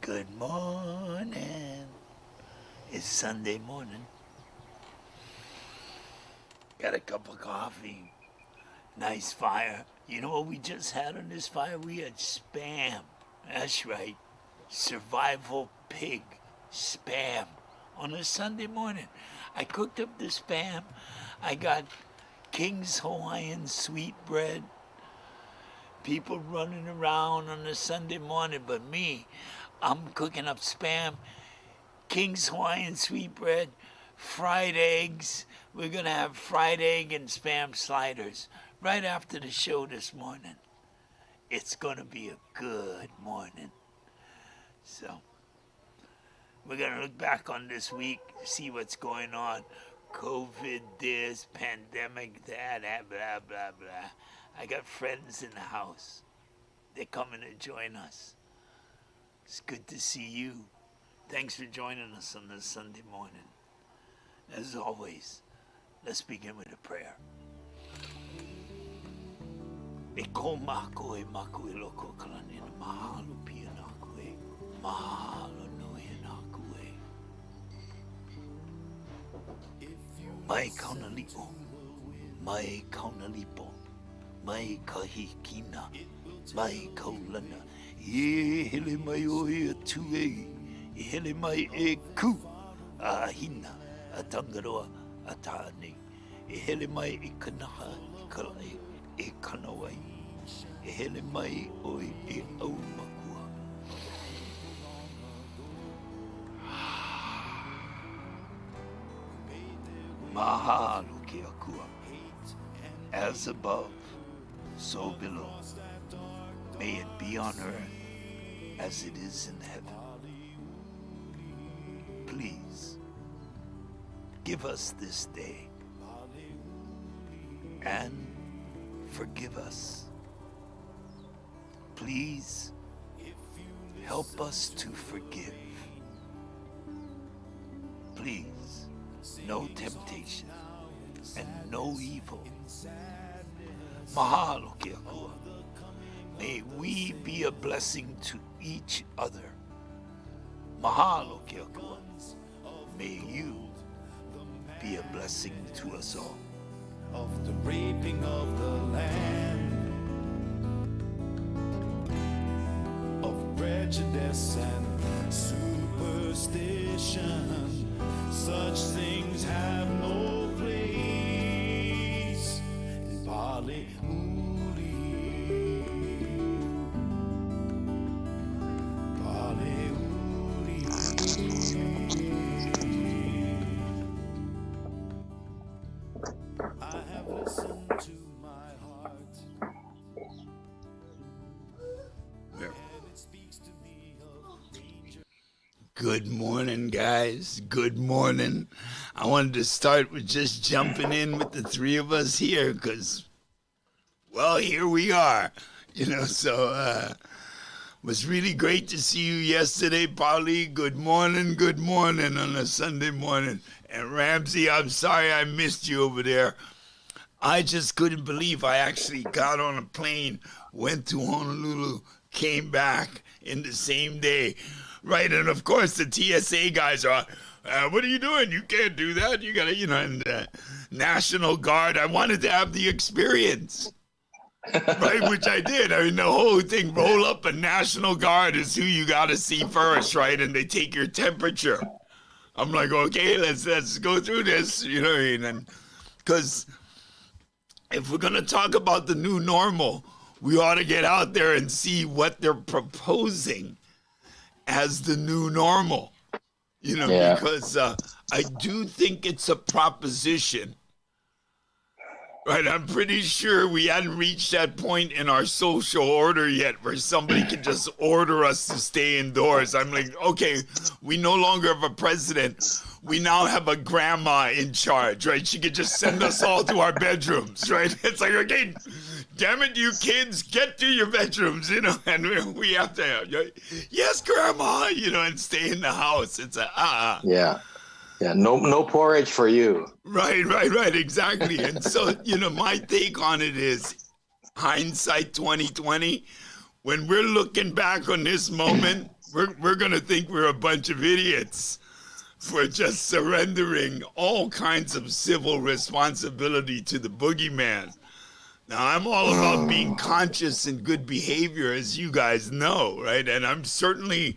Good morning. It's Sunday morning. Got a cup of coffee. Nice fire. You know what we just had on this fire? We had Spam. That's right. Survival pig Spam on a Sunday morning. I cooked up the Spam. I got King's Hawaiian sweetbread. People running around on a Sunday morning, but me, I'm cooking up Spam, King's Hawaiian sweetbread, fried eggs. We're going to have fried egg and Spam sliders right after the show this morning. It's going to be a good morning. So, we're going to look back on this week, see what's going on. COVID, this, pandemic, that, blah, blah, blah. I got friends in the house. They're coming to join us. It's good to see you. Thanks for joining us on this Sunday morning. As always, let's begin with a prayer. E ko mako e maku e loko kalani na mahalo pia naku e. Mahalo nui naku e. Mai kaunalipo. Mai kaunalipo. Mai kahikina, mai kaulana, e hele mai oe atu e hele mai e ku, a hina, a tangaroa, a tāne, e hele mai e kanaha, e kanawai, e hele mai oe e au makua. Mahalo ke akua, as above, so below. May it be on earth as it is in heaven. Please, give us this day and forgive us. Please, help us to forgive. Please, no temptation and no evil. Mahalo ke akua. May we be a blessing to each other. Mahalo ke akua. May you be a blessing to us all. Of the raping of the land, of prejudice and superstition, such things have no place in Pali. Good morning, guys. Good morning. I wanted to start with just jumping in with the three of us here because, well, here we are. So was really great to see you yesterday, Polly. Good morning on a Sunday morning. And Ramsey, I'm sorry I missed you over there. I just couldn't believe I actually got on a plane, went to Honolulu, came back in the same day. Right, and of course the TSA guys are, what are you doing? You can't do that. You gotta, and National Guard. I wanted to have the experience, right, which I did. I mean, the whole thing, roll up a National Guard is who you gotta see first, right? And they take your temperature. I'm like, okay, let's go through this, you know what I mean? And because if we're gonna talk about the new normal, we ought to get out there and see what they're proposing as the new normal, because I do think it's a proposition, right? I'm pretty sure we hadn't reached that point in our social order yet where somebody can just order us to stay indoors. I'm like, okay, we no longer have a president. We now have a grandma in charge, right? She could just send us all to our bedrooms, right? It's like, okay, damn it, you kids, get to your bedrooms, and we have to, yes, grandma, and stay in the house. It's Yeah, no porridge for you. Right, exactly. And so, my take on it is hindsight 2020. When we're looking back on this moment, we're gonna think we're a bunch of idiots for just surrendering all kinds of civil responsibility to the boogeyman. Now, I'm all about being conscious and good behavior, as you guys know, right? And I'm certainly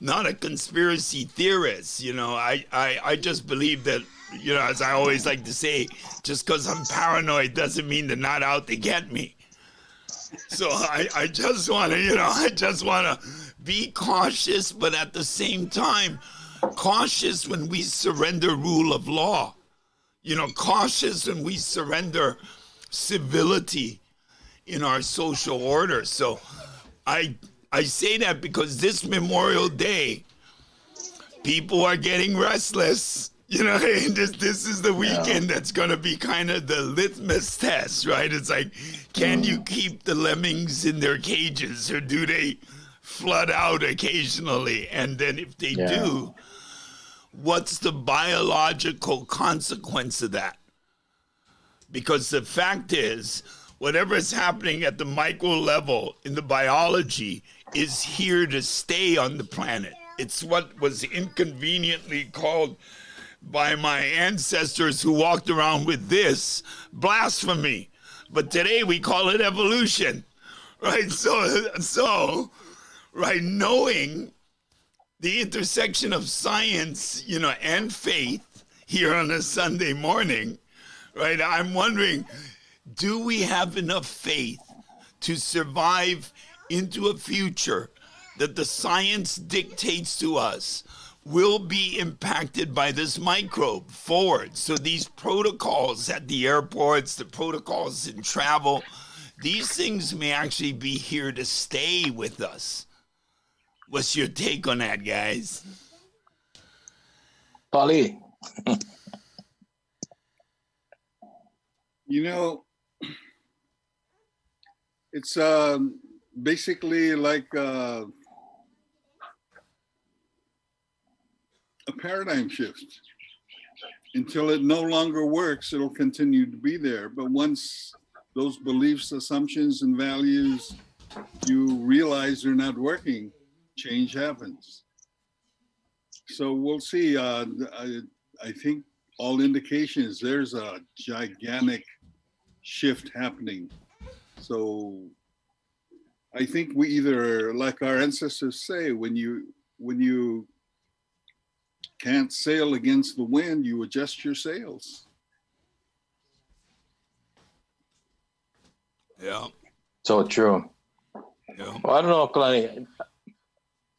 not a conspiracy theorist. I just believe that, as I always like to say, just because I'm paranoid doesn't mean they're not out to get me. So I just want to, be cautious, but at the same time, cautious when we surrender rule of law. Cautious when we surrender civility in our social order. So I say that because this Memorial Day, people are getting restless. This is the weekend that's going to be kind of the litmus test, right? It's like, can you keep the lemmings in their cages, or do they flood out occasionally? And then if they do, what's the biological consequence of that? Because the fact is, whatever is happening at the micro level in the biology is here to stay on the planet. It's what was inconveniently called by my ancestors who walked around with this blasphemy. But today we call it evolution, right? So, right, knowing the intersection of science, and faith here on a Sunday morning, right? I'm wondering, do we have enough faith to survive into a future that the science dictates to us will be impacted by this microbe forward? So these protocols at the airports, the protocols in travel, these things may actually be here to stay with us. What's your take on that, guys? Polly. It's basically like a paradigm shift. Until it no longer works, it'll continue to be there. But once those beliefs, assumptions, and values you realize they're not working, change happens. So we'll see. I think all indications there's a gigantic shift happening. So I think we either, like our ancestors say, when you can't sail against the wind, you adjust your sails. Yeah. So true. Yeah. Well, I don't know, Kalani, have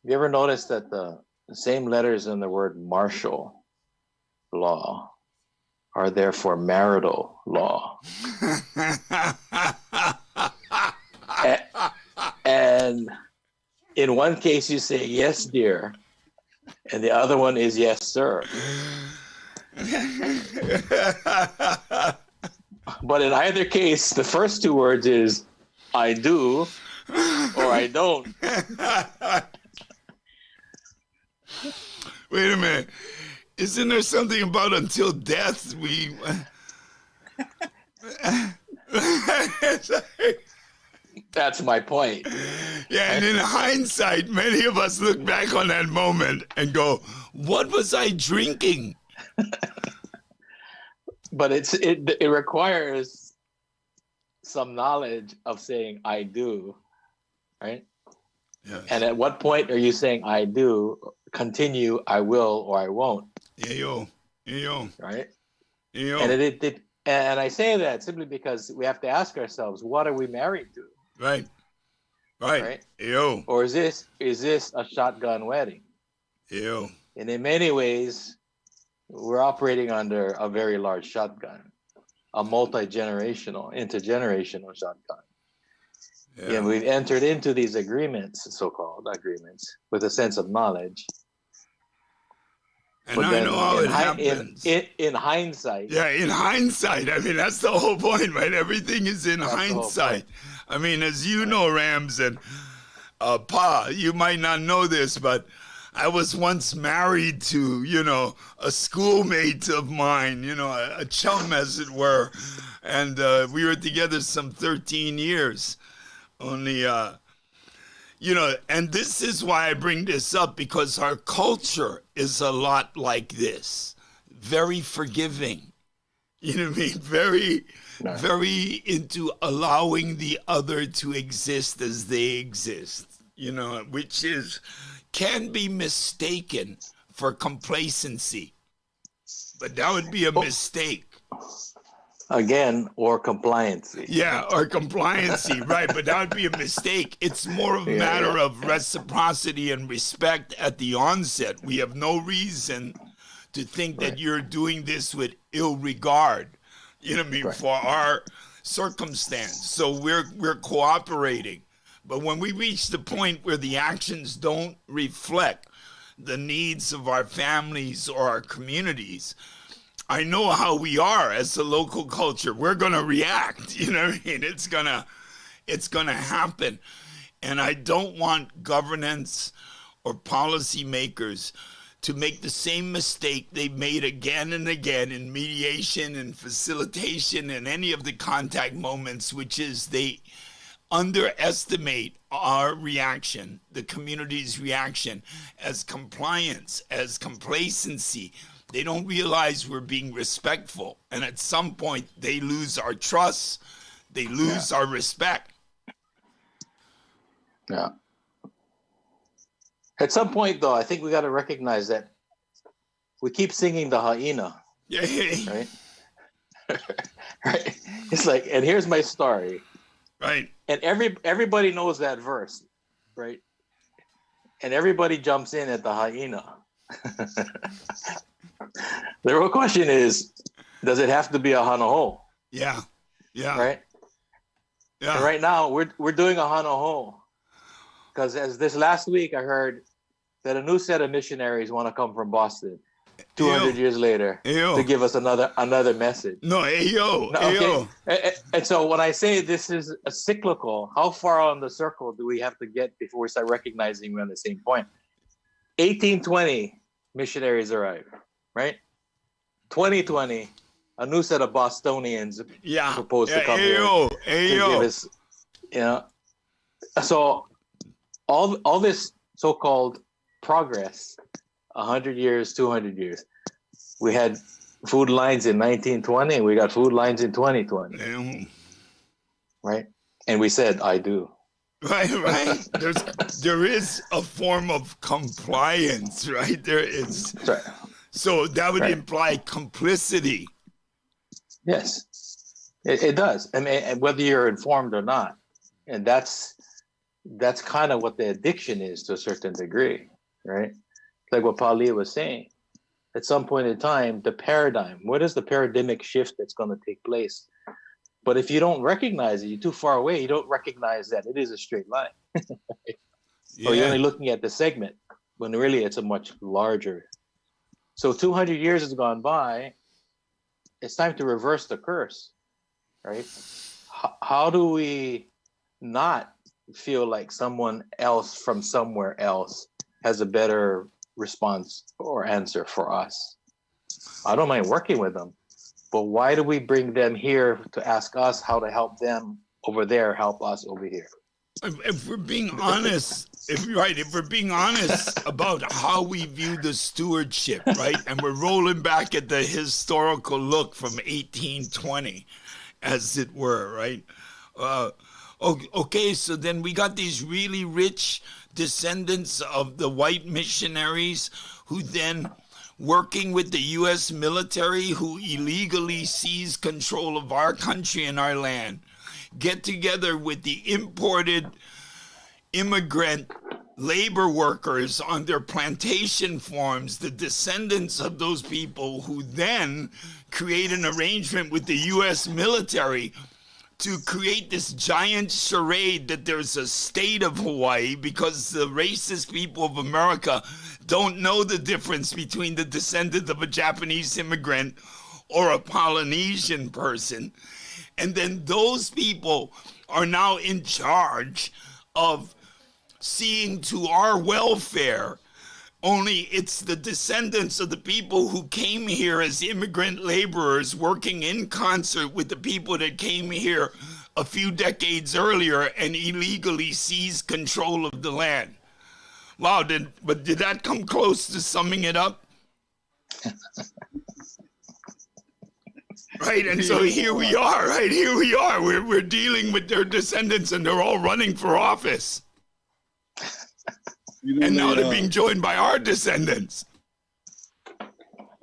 you ever noticed that the same letters in the word martial law are there for marital law? And in one case you say yes dear, and the other one is yes sir. But in either case, the first two words is I do or I don't. Wait a minute. Isn't there something about until death we... That's my point. Yeah, and in hindsight, many of us look back on that moment and go, what was I drinking? But it requires some knowledge of saying I do, right? Yes. And at what point are you saying I do, continue, I will, or I won't? Yeah, yo. Right? Yo. And I say that simply because we have to ask ourselves, what are we married to? Right. Yo. Or is this a shotgun wedding? Yo. And in many ways, we're operating under a very large shotgun, a multi-generational, intergenerational shotgun. Yeah. And we've entered into these agreements, so-called agreements, with a sense of knowledge. And I know how it happens. In hindsight. Yeah, in hindsight. I mean, that's the whole point, right? Everything is in hindsight. I mean, as you know, Rams and Pa, you might not know this, but I was once married to, a schoolmate of mine, a chum, as it were. And we were together some 13 years. Only, And this is why I bring this up, because our culture is a lot like this. Very forgiving. You know what I mean? Very into allowing the other to exist as they exist, which can be mistaken for complacency. But that would be a mistake. Again, or compliancy. Yeah, or compliancy, right. But that would be a mistake. It's more of a matter of reciprocity and respect at the onset. We have no reason to think that you're doing this with ill regard, for our circumstance. So we're cooperating. But when we reach the point where the actions don't reflect the needs of our families or our communities, I know how we are as a local culture. We're going to react, It's going to happen. And I don't want governance or policymakers to make the same mistake they've made again and again in mediation and facilitation and any of the contact moments, which is they underestimate our reaction, the community's reaction, as compliance, as complacency. They don't realize we're being respectful. And at some point, they lose our trust. They lose our respect. Yeah. At some point, though, I think we got to recognize that we keep singing the hyena. Yeah. Right? Right? It's like, and here's my story. Right. And everybody knows that verse, right? And everybody jumps in at the hyena. The real question is, does it have to be a hanaho? Yeah. Yeah. Right? Yeah. And right now, we're doing a hanaho. Because as this last week, I heard that a new set of missionaries want to come from Boston 200 years later to give us another message. No, And so when I say this is a cyclical, how far on the circle do we have to get before we start recognizing we're on the same point? 1820, missionaries arrived, right? 2020, a new set of Bostonians proposed to come here to give us, So all this so-called progress, 100 years, 200 years. We had food lines in 1920. We got food lines in 2020. Right? And we said, I do. Right. There is a form of compliance, right? There is. Right. So that would imply complicity. Yes, it does. I mean, whether you're informed or not. And that's kind of what the addiction is to a certain degree, right? Like what Paulie was saying. At some point in time, the paradigm, what is the paradigmic shift that's going to take place? But if you don't recognize it, you're too far away, you don't recognize that it is a straight line. Or you're only looking at the segment, when really it's a much larger. So 200 years has gone by. It's time to reverse the curse, right? How do we not feel like someone else from somewhere else has a better response or answer for us? I don't mind working with them, but why do we bring them here to ask us how to help them over there help us over here? If we're being honest, if we're being honest about how we view the stewardship, right? And we're rolling back at the historical look from 1820, as it were, right? Okay, so then we got these really rich descendants of the white missionaries who then, working with the U.S. military, who illegally seized control of our country and our land, get together with the imported immigrant labor workers on their plantation farms, the descendants of those people who then create an arrangement with the U.S. military to create this giant charade that there's a state of Hawaii because the racist people of America don't know the difference between the descendant of a Japanese immigrant or a Polynesian person. And then those people are now in charge of seeing to our welfare only it's the descendants of the people who came here as immigrant laborers working in concert with the people that came here a few decades earlier and illegally seized control of the land. Wow, did that come close to summing it up? Right, and so here we are, We're dealing with their descendants and they're all running for office. And now they're being joined by our descendants.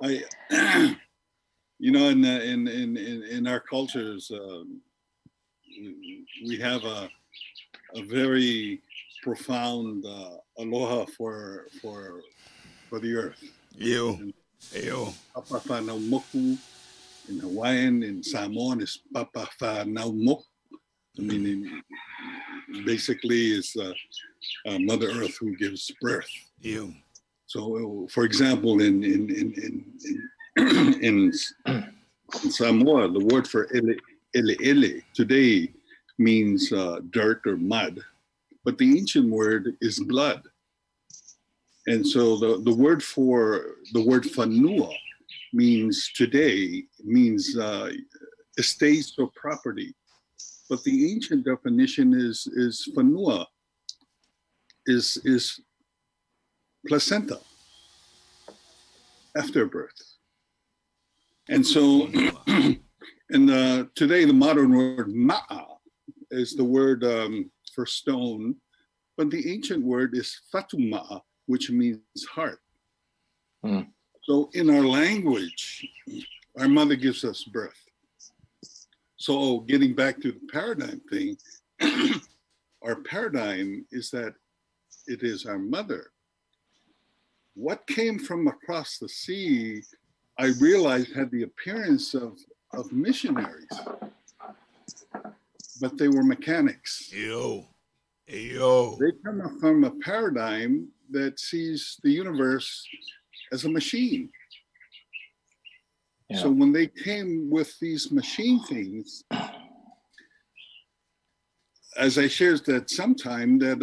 In our cultures, we have a very profound aloha for the earth. Ew. Papa no moku in Hawaiian, in Samoan is papa fa no moku. I mean, basically, is Mother Earth who gives birth. Ew. So, for example, in Samoa, the word for ele today means dirt or mud, but the ancient word is blood. And so the word fanua means today, means estates or property. But the ancient definition is fanua, is placenta, afterbirth. And so, today the modern word ma'a is the word for stone, but the ancient word is fatuma'a, which means heart. So in our language, our mother gives us birth. So getting back to the paradigm thing, our paradigm is that it is our mother. What came from across the sea, I realized had the appearance of missionaries, but they were mechanics. Ew. They come from a paradigm that sees the universe as a machine. Yeah. So when they came with these machine things, as I shared that sometime, that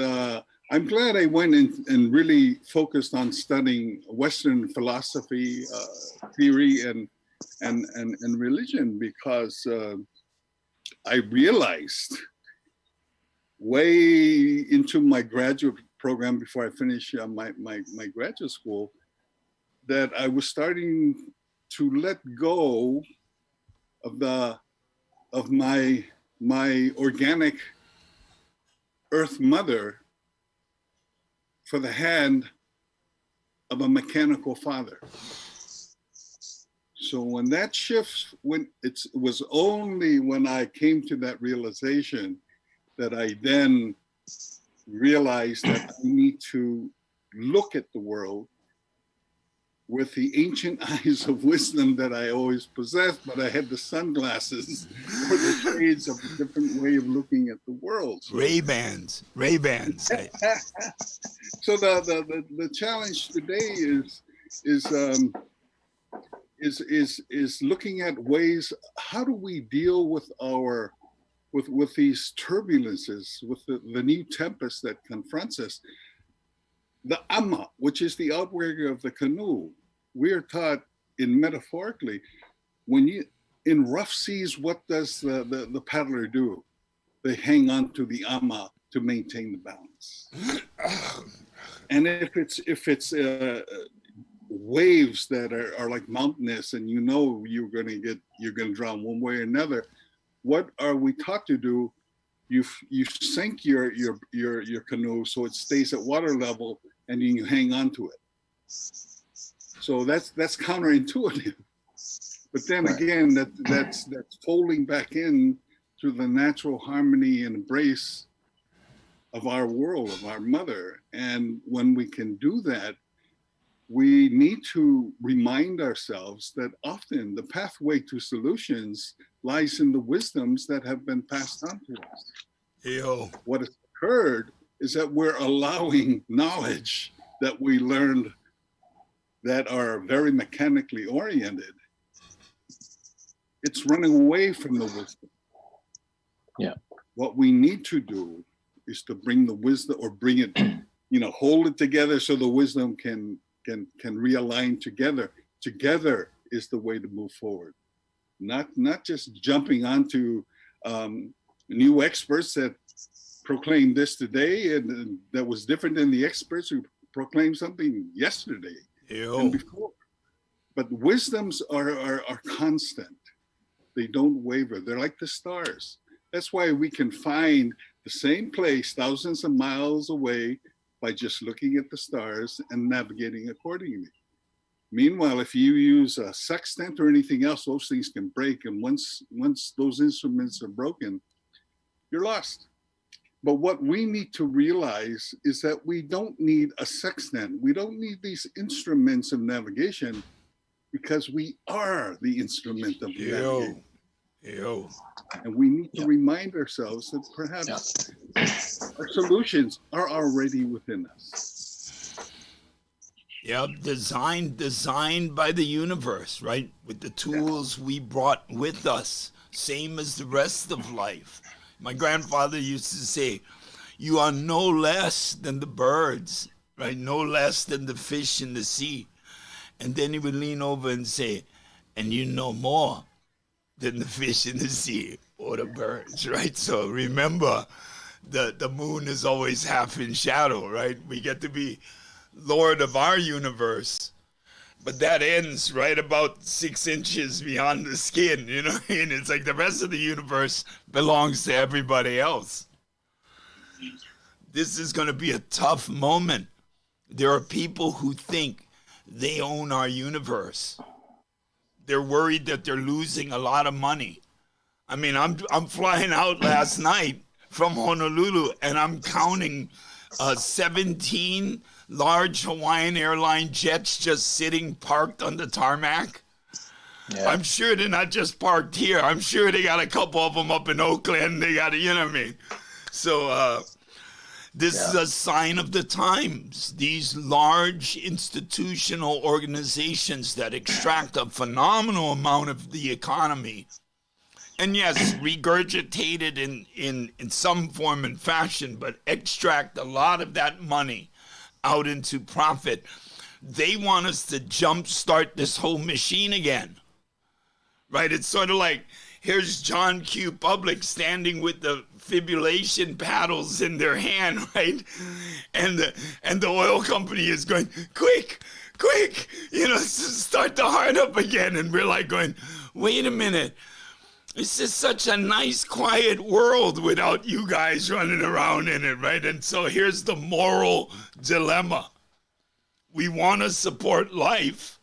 I'm glad I went and really focused on studying Western philosophy, theory, and religion, because I realized way into my graduate program before I finished my graduate school that I was starting to let go of my organic earth mother for the hand of a mechanical father. So when that shift, it was only when I came to that realization that I then realized that I need to look at the world with the ancient eyes of wisdom that I always possessed, but I had the sunglasses or the shades of a different way of looking at the world. So, Ray-Bans. So the challenge today is looking at ways, how do we deal with with these turbulences, with the new tempest that confronts us? The ama, which is the outrigger of the canoe, we are taught metaphorically, in rough seas, what does the paddler do? They hang on to the ama to maintain the balance. And if it's waves that are like mountainous, and you're going to drown one way or another, what are we taught to do? You sink your canoe so it stays at water level, and you hang on to it. So that's counterintuitive. But then again, that's folding back in to the natural harmony and embrace of our world, of our mother. And when we can do that, we need to remind ourselves that often the pathway to solutions lies in the wisdoms that have been passed on to us. Ew. What has occurred is that we're allowing knowledge that we learned that are very mechanically oriented. It's running away from the wisdom. Yeah. What we need to do is to bring the wisdom, or bring it, hold it together so the wisdom can can realign together. Together is the way to move forward. Not just jumping onto new experts that proclaimed this today and that was different than the experts who proclaimed something yesterday and before. But wisdoms are constant. They don't waver. They're like the stars. That's why we can find the same place thousands of miles away by just looking at the stars and navigating accordingly. Meanwhile, if you use a sextant or anything else, those things can break. And once those instruments are broken, you're lost. But what we need to realize is that we don't need a sextant. We don't need these instruments of navigation because we are the instrument of navigation. And we need to remind ourselves that perhaps our solutions are already within us. Yep, designed by the universe, right? With the tools we brought with us, same as the rest of life. My grandfather used to say, you are no less than the birds, right? No less than the fish in the sea. And then he would lean over and say, and you know more than the fish in the sea or the birds, right? So remember, the moon is always half in shadow, right? We get to be Lord of our universe, but that ends right about 6 inches beyond the skin, you know what I mean? It's like the rest of the universe belongs to everybody else. This is going to be a tough moment. There are people who think they own our universe. They're worried that they're losing a lot of money. I mean, I'm flying out last night from Honolulu, and I'm counting 17 large Hawaiian airline jets just sitting parked on the tarmac. Yeah. I'm sure they're not just parked here. I'm sure they got a couple of them up in Oakland. They got, you know what I mean? So this is a sign of the times. These large institutional organizations that extract a phenomenal amount of the economy, and yes, regurgitate it in some form and fashion, but extract a lot of that money out into profit. They want us to jumpstart this whole machine again, right? It's sort of like, here's John Q. Public standing with the fibrillation paddles in their hand, right? And the oil company is going, quick, you know, start the heart up again. And we're like going, wait a minute. This is such a nice, quiet world without you guys running around in it, right? And so here's the moral dilemma. We want to support life.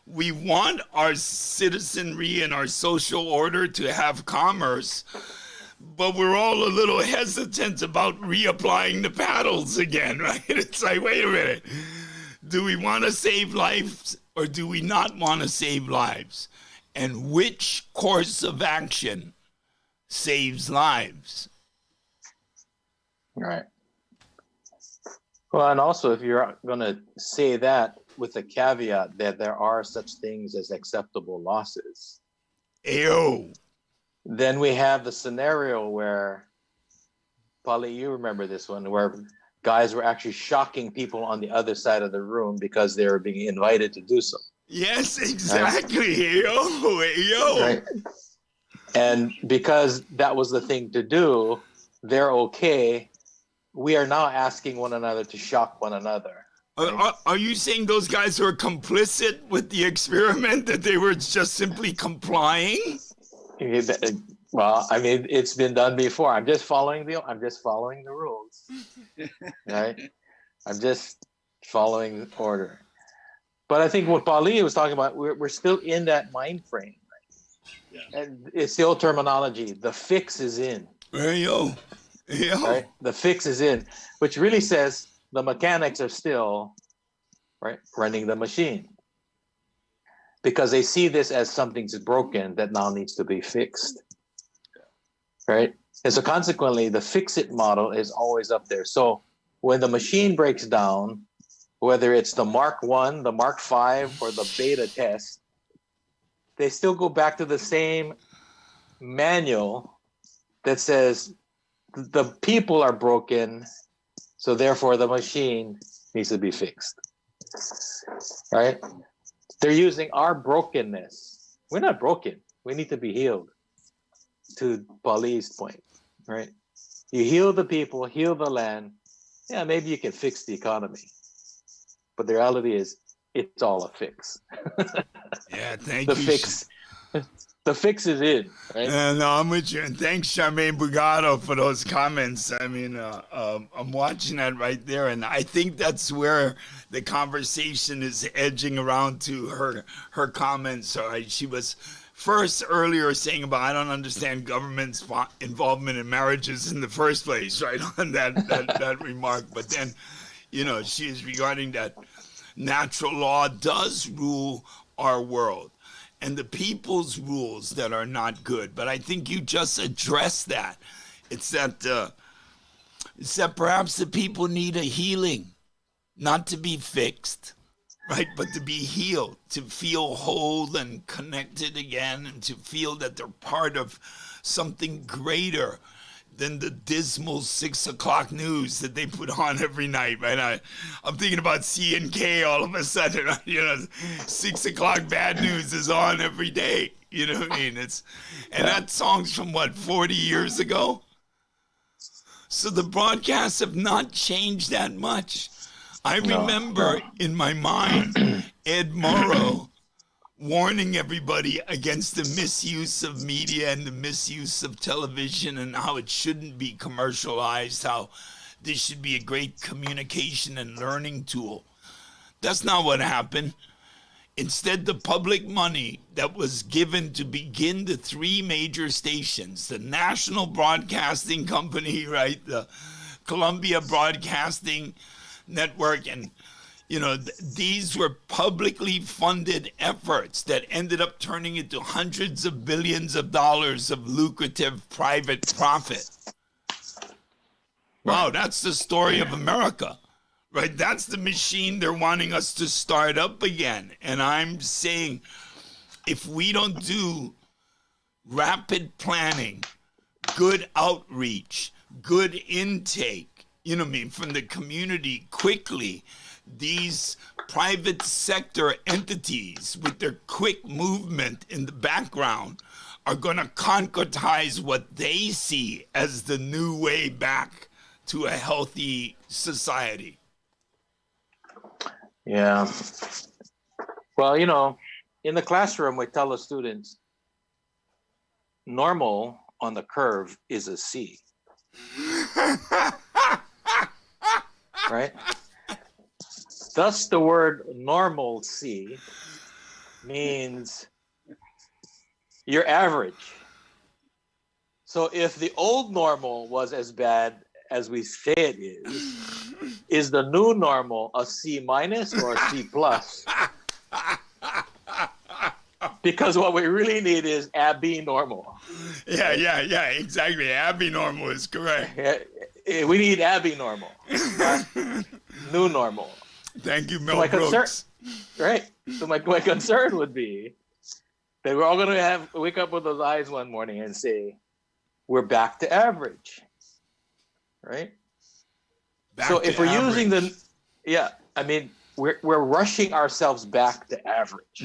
We want our citizenry and our social order to have commerce, but we're all a little hesitant about reapplying the paddles again, right? It's like, wait a minute. Do we want to save lives or do we not want to save lives? And which course of action saves lives? Right. Well, and also if you're going to say that with the caveat that there are such things as acceptable losses, then we have the scenario where, Polly, you remember this one, where guys were actually shocking people on the other side of the room because they were being invited to do so. Yes, exactly. Right? Right. And because that was the thing to do, they're okay. We are now asking one another to shock one another. Right? Are you saying those guys were complicit with the experiment, that they were just simply complying? Well, I mean, it's been done before. I'm just following the rules. Right? I'm just following order. But I think what Paulie was talking about, we're still in that mind frame. Right? Yeah. And it's the old terminology. The fix is in. Right? The fix is in, which really says the mechanics are still running the machine, because they see this as something's broken that now needs to be fixed. Right? And so consequently, the fix-it model is always up there. So when the machine breaks down, whether it's the Mark 1, the Mark 5, or the beta test, they still go back to the same manual that says the people are broken, so therefore the machine needs to be fixed. right? They're using our brokenness. We're not broken. We need to be healed. To Pauli's point, right? You heal the people, heal the land. Yeah, maybe you can fix the economy. But the reality is, it's all a fix. Yeah, thank The you. fix. The fix is in, right? No, I'm with you. And thanks, Charmaine Bugado, for those comments. I mean, I'm watching that right there. And I think that's where the conversation is edging around to her comments. All right. She was first earlier saying about, I don't understand government's involvement in marriages in the first place, right? On that remark. But then, you know, she is regarding that natural law does rule our world. And the people's rules that are not good. But I think you just addressed that. It's that perhaps the people need a healing, not to be fixed, right? But to be healed, to feel whole and connected again, and to feel that they're part of something greater than the dismal 6 o'clock news that they put on every night, right? I'm thinking about C&K all of a sudden, you know, 6 o'clock bad news is on every day, you know what I mean? That song's from what, 40 years ago? So the broadcasts have not changed that much. I remember in my mind, Ed Morrow warning everybody against the misuse of media and the misuse of television and how it shouldn't be commercialized, how this should be a great communication and learning tool. That's not what happened. Instead, the public money that was given to begin the 3 major stations, the National Broadcasting Company, right, the Columbia Broadcasting Network, and you know, these were publicly funded efforts that ended up turning into hundreds of billions of dollars of lucrative private profit. Wow, that's the story of America, right? That's the machine they're wanting us to start up again. And I'm saying, if we don't do rapid planning, good outreach, good intake, you know what I mean, from the community quickly, these private sector entities with their quick movement in the background are going to concretize what they see as the new way back to a healthy society. Yeah. Well, you know, in the classroom, we tell the students, normal on the curve is a C. Right? Thus, the word normalcy means you're average. So if the old normal was as bad as we say it is the new normal a C minus or a C plus? Because what we really need is abnormal. Yeah, exactly. Abnormal is correct. We need abnormal, not new normal. Thank you, Mel Brooks. Right. So my concern would be that we're all going to wake up with those eyes one morning and say, we're back to average. Right? So if we're using we're rushing ourselves back to average.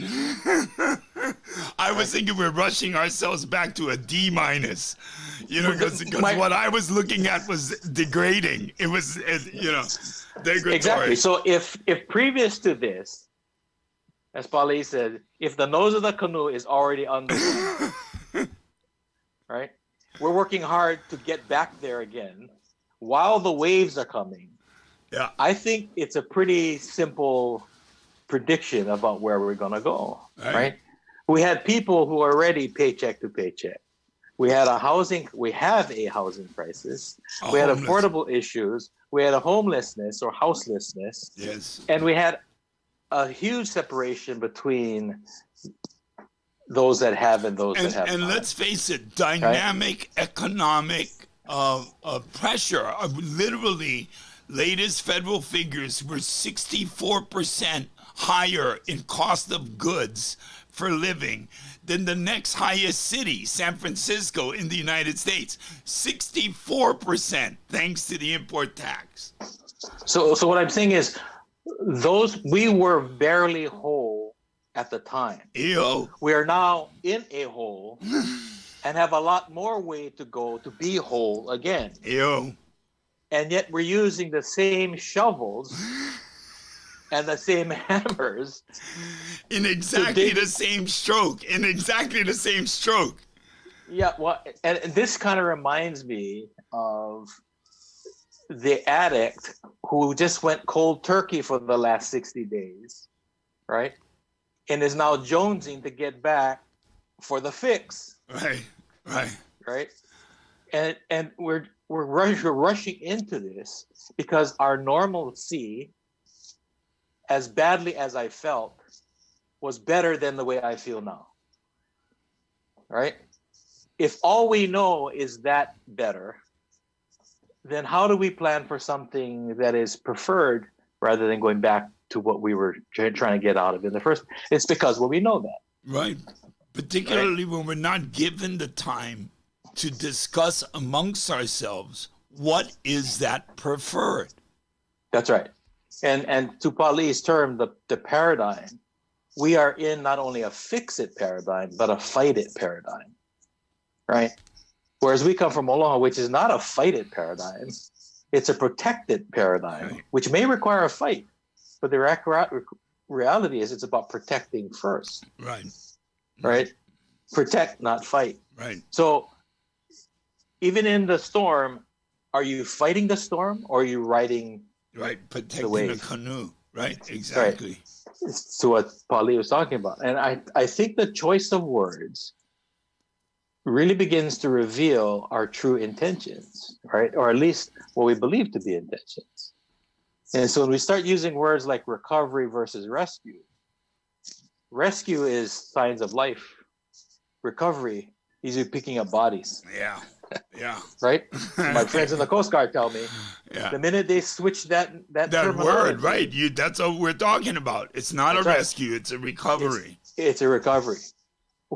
I was thinking we're rushing ourselves back to a D minus, you know, because what I was looking at was degrading. It was, degradatory. Exactly. So if previous to this, as Pauli said, if the nose of the canoe is already underwater, right? We're working hard to get back there again while the waves are coming. Yeah. I think it's a pretty simple prediction about where we're going to go, right? We had people who are already paycheck to paycheck. We have a housing crisis. We had affordable issues. We had a homelessness or houselessness. Yes. And we had a huge separation between those that have and those that have. And let's face it, dynamic economic pressure. Literally, latest federal figures were 64% higher in cost of goods for living than the next highest city, San Francisco, in the United States. 64%, thanks to the import tax. So what I'm saying is, those we were barely whole at the time. Ew. We are now in a hole and have a lot more way to go to be whole again. Ew. And yet we're using the same shovels and the same hammers In exactly the same stroke. In exactly the same stroke. Yeah, well, and this kind of reminds me of the addict who just went cold turkey for the last 60 days, right? And is now jonesing to get back for the fix, Right. right? And we're rushing into this because our normalcy, as badly as I felt, was better than the way I feel now, right? If all we know is that better, then how do we plan for something that is preferred rather than going back to what we were trying to get out of in the first? It's because, well, we know that. Right. Particularly when we're not given the time to discuss amongst ourselves what is that preferred. That's right. And to Pauli's term, the paradigm, we are in not only a fix-it paradigm, but a fight-it paradigm, right? Whereas we come from Aloha, which is not a fight-it paradigm. It's a protect-it paradigm, Right. which may require a fight. But the reality is it's about protecting first, Right. right? Protect, not fight. Right. So even in the storm, are you fighting the storm or are you riding Right. Protecting the wave? canoe. Right. Exactly. to what Pauli was talking about? And I think the choice of words really begins to reveal our true intentions, right? Or at least what we believe to be intentions. And so when we start using words like recovery versus rescue is signs of life. Recovery is you picking up bodies, Yeah. Yeah. right? My friends in the Coast Guard tell me Yeah. the minute they switch that That terminology, word, right? That's what we're talking about. It's not That's a right. rescue, it's a recovery. it's a recovery.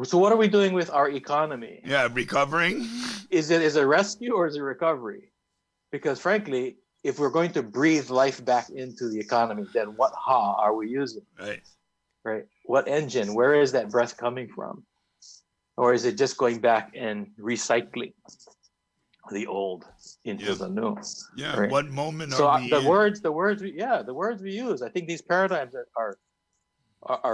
So what are we doing with our economy? Yeah, recovering. Is it a rescue or is it recovery? Because frankly, if we're going to breathe life back into the economy, then what are we using? Right. Right? What engine? Where is that breath coming from? Or is it just going back and recycling the old into the new? Yeah. Right. What moment So are we the in? words we use. I think these paradigms are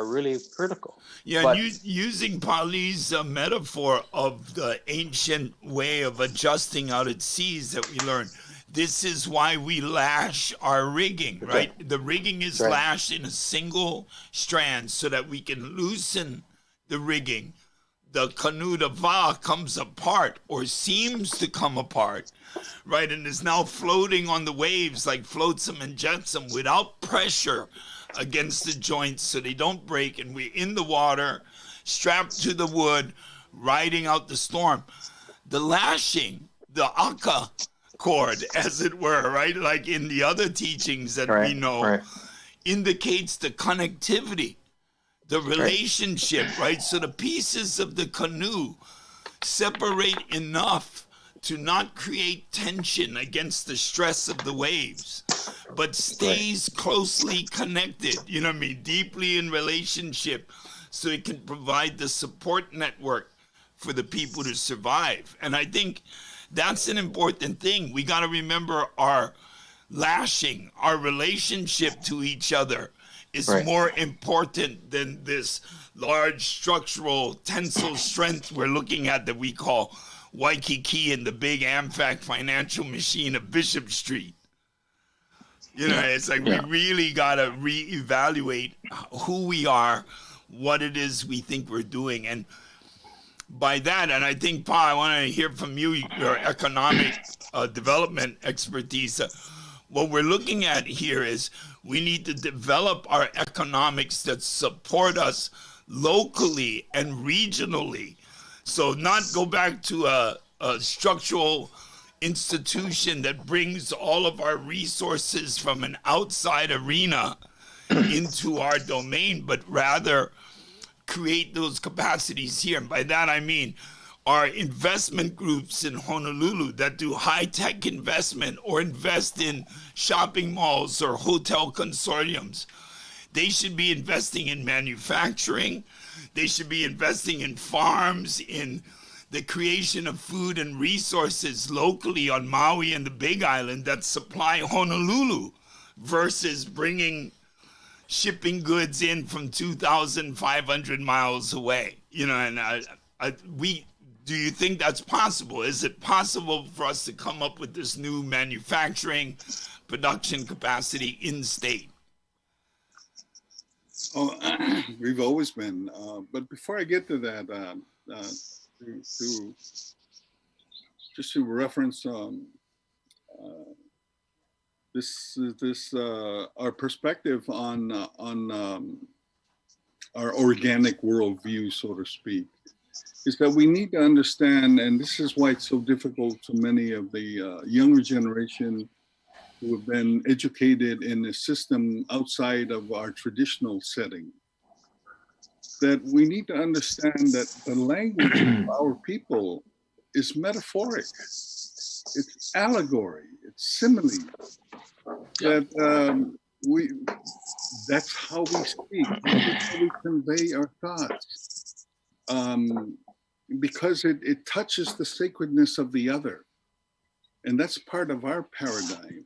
really critical. Yeah, But- using Pauli's metaphor of the ancient way of adjusting out at seas that we learned. This is why we lash our rigging, right? The rigging is Right. lashed in a single strand so that we can loosen the rigging. The canoe, the va, comes apart or seems to come apart, right? And is now floating on the waves like flotsam and jetsam without pressure against the joints so they don't break. And we're in the water, strapped to the wood, riding out the storm. The lashing, the aka cord, as it were, right? Like in the other teachings that we know, indicates the connectivity, the relationship, right? So the pieces of the canoe separate enough to not create tension against the stress of the waves, but stays closely connected, you know what I mean? Deeply in relationship, so it can provide the support network for the people to survive. And I think that's an important thing. We got to remember our lashing, our relationship to each other is more important than this large structural tensile strength we're looking at that we call Waikiki and the big AmFac financial machine of Bishop Street. You know, it's like we really got to reevaluate who we are, what it is we think we're doing. And by that, and I think, Pa, I want to hear from you, your economic development expertise. What we're looking at here is we need to develop our economics that support us locally and regionally. So not go back to a structural institution that brings all of our resources from an outside arena into our domain, but rather create those capacities here. And by that I mean are investment groups in Honolulu that do high-tech investment or invest in shopping malls or hotel consortiums. They should be investing in manufacturing. They should be investing in farms, in the creation of food and resources locally on Maui and the Big Island that supply Honolulu versus shipping goods in from 2,500 miles away. Do you think that's possible? Is it possible for us to come up with this new manufacturing production capacity in state? Oh, we've always been. But before I get to that, just to reference this our perspective on our organic worldview, so to speak, is that we need to understand, and this is why it's so difficult to many of the younger generation who have been educated in a system outside of our traditional setting, that we need to understand that the language of our people is metaphoric. It's allegory, it's simile. That that's how we speak, that's how we convey our thoughts. Because it touches the sacredness of the other. And that's part of our paradigm.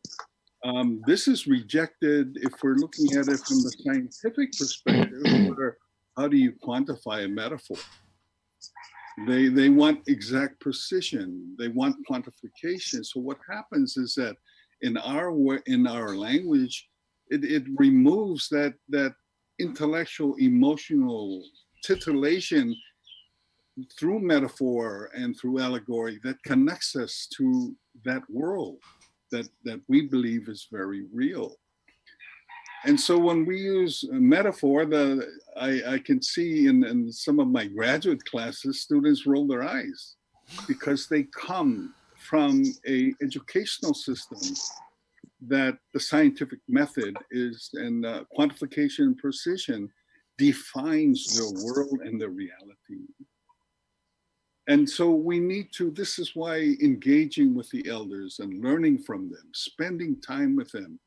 This is rejected if we're looking at it from the scientific perspective, where how do you quantify a metaphor? They want exact precision. They want quantification. So what happens is that in our language, it removes that intellectual, emotional titillation through metaphor and through allegory that connects us to that world that we believe is very real. And so when we use metaphor, I can see in some of my graduate classes, students roll their eyes because they come from a educational system that the scientific method is, and quantification and precision defines their world and their reality. And so we need to, this is why engaging with the elders and learning from them, spending time with them,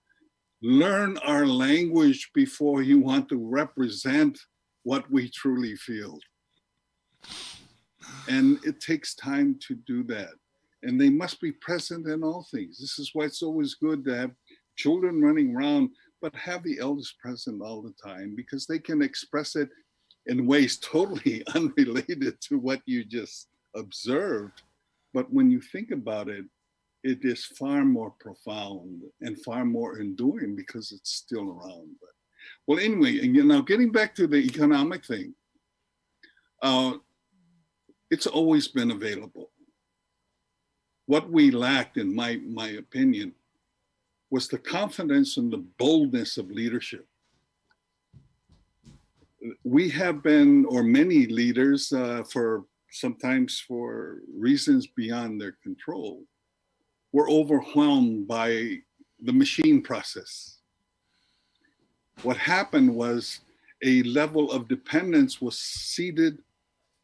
learn our language before you want to represent what we truly feel. And it takes time to do that. And they must be present in all things. This is why it's always good to have children running around, but have the elders present all the time, because they can express it in ways totally unrelated to what you just observed. But when you think about it, it is far more profound and far more enduring because it's still around. But, well, anyway, and now getting back to the economic thing, it's always been available. What we lacked, in my opinion, was the confidence and the boldness of leadership. We have been, or many leaders, sometimes for reasons beyond their control, were overwhelmed by the machine process. What happened was a level of dependence was seeded,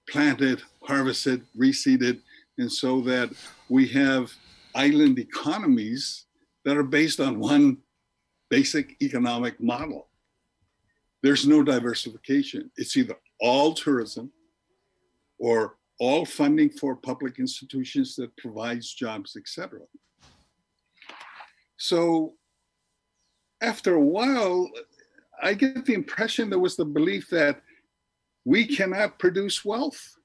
planted, harvested, reseeded, and so that we have island economies that are based on one basic economic model. There's no diversification. It's either all tourism or all funding for public institutions that provides jobs, etc. So after a while, I get the impression there was the belief that we cannot produce wealth.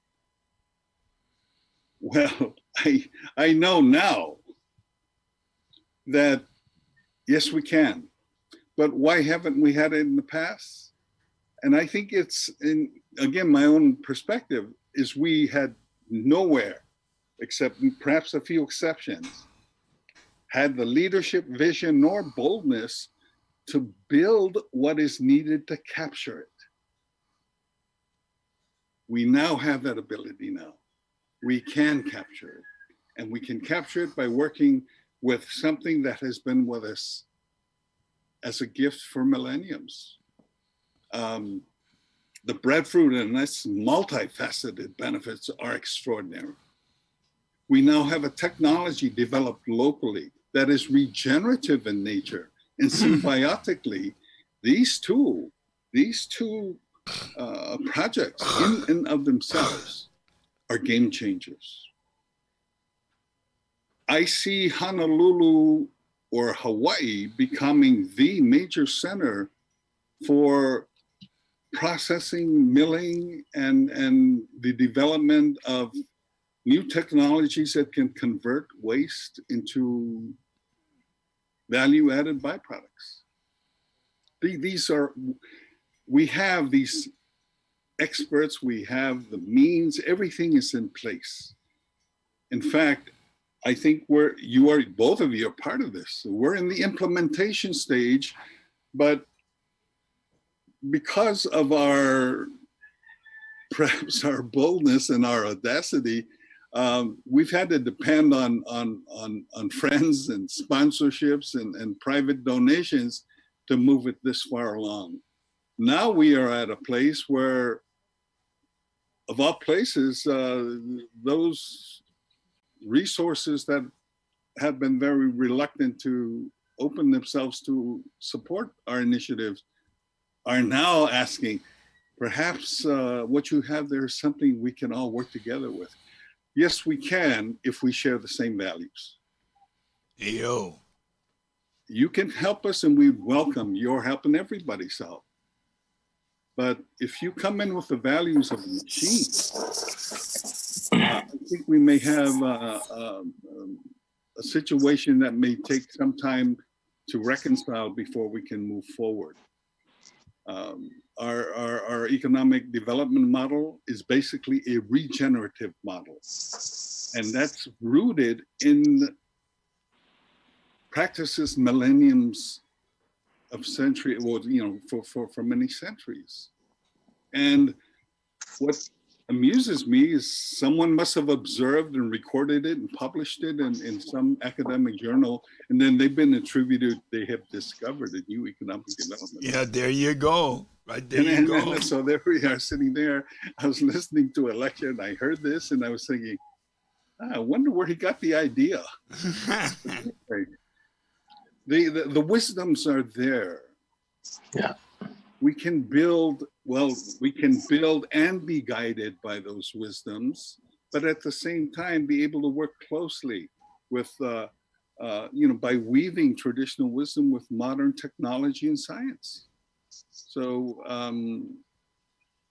Well, I know now that yes, we can, but why haven't we had it in the past? And I think it's, again, my own perspective is we had nowhere, except perhaps a few exceptions, had the leadership, vision, nor boldness to build what is needed to capture it. We now have that ability now. We can capture it, and we can capture it by working with something that has been with us as a gift for millenniums. the breadfruit and its multifaceted benefits are extraordinary. We now have a technology developed locally that is regenerative in nature and symbiotically. These two projects in and of themselves are game changers. I see Honolulu or Hawaii becoming the major center for processing, milling, and the development of new technologies that can convert waste into value-added byproducts. We have these experts, we have the means, everything is in place. In fact, I think both of you are part of this. We're in the implementation stage, but because of perhaps our boldness and our audacity, we've had to depend on friends and sponsorships and private donations to move it this far along. Now we are at a place where, of all places, those resources that have been very reluctant to open themselves to support our initiatives are now asking, perhaps what you have there is something we can all work together with. Yes, we can if we share the same values. Yo. You can help us and we welcome your help and everybody's help. But if you come in with the values of the machine, I think we may have a situation that may take some time to reconcile before we can move forward. Our economic development model is basically a regenerative model. And that's rooted in practices millenniums of century, well, for many centuries. And what amuses me is someone must have observed and recorded it and published it in some academic journal, and then they've been attributed, they have discovered a new economic development. Yeah, there you go. Right there you go. And so there we are sitting there. I was listening to a lecture and I heard this and I was thinking, I wonder where he got the idea. The wisdoms are there. Yeah. We can build and be guided by those wisdoms, but at the same time be able to work closely with, by weaving traditional wisdom with modern technology and science. So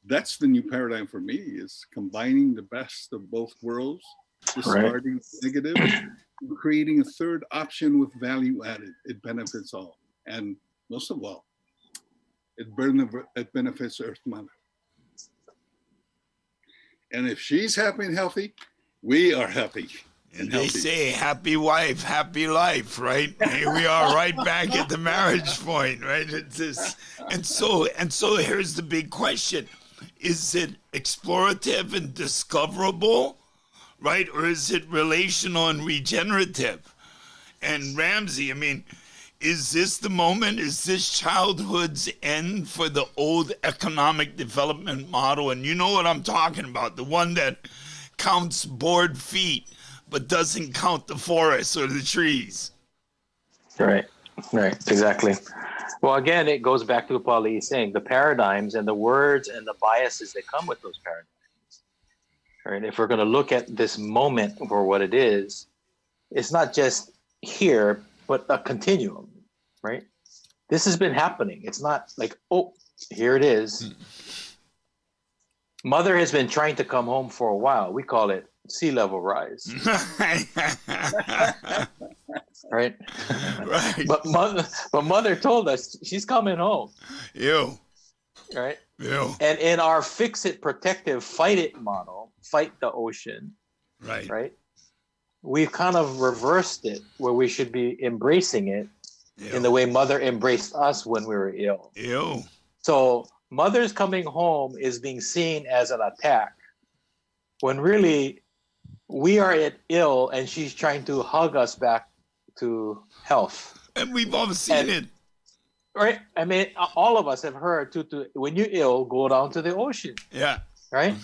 that's the new paradigm for me, is combining the best of both worlds, discarding negative, and creating a third option with value added. It benefits all. And most of all, it benefits Earth Mother. And if she's happy and healthy, we are happy. And they say happy wife, happy life, right? Here we are right back at the marriage point, right? It's this, and so here's the big question. Is it explorative and discoverable, right? Or is it relational and regenerative? And Ramsey, I mean, is this the moment? Is this childhood's end for the old economic development model? And you know what I'm talking about, the one that counts board feet, but doesn't count the forests or the trees. Right, exactly. Well, again, it goes back to what Paulie is saying, the paradigms and the words and the biases that come with those paradigms. Right? If we're going to look at this moment for what it is, it's not just here, but a continuum, right? This has been happening. It's not like, oh, here it is. Mother has been trying to come home for a while. We call it sea level rise. Right? Right. But mother told us she's coming home. Ew. Right? Ew. And in our fix it, protective, fight it model, fight the ocean. Right. Right? We've kind of reversed it where we should be embracing it in the way mother embraced us when we were ill. Ew. So mother's coming home is being seen as an attack when really we are ill and she's trying to hug us back to health. And we've all seen it. right? I mean, all of us have heard to when you're ill, go down to the ocean, Yeah. right?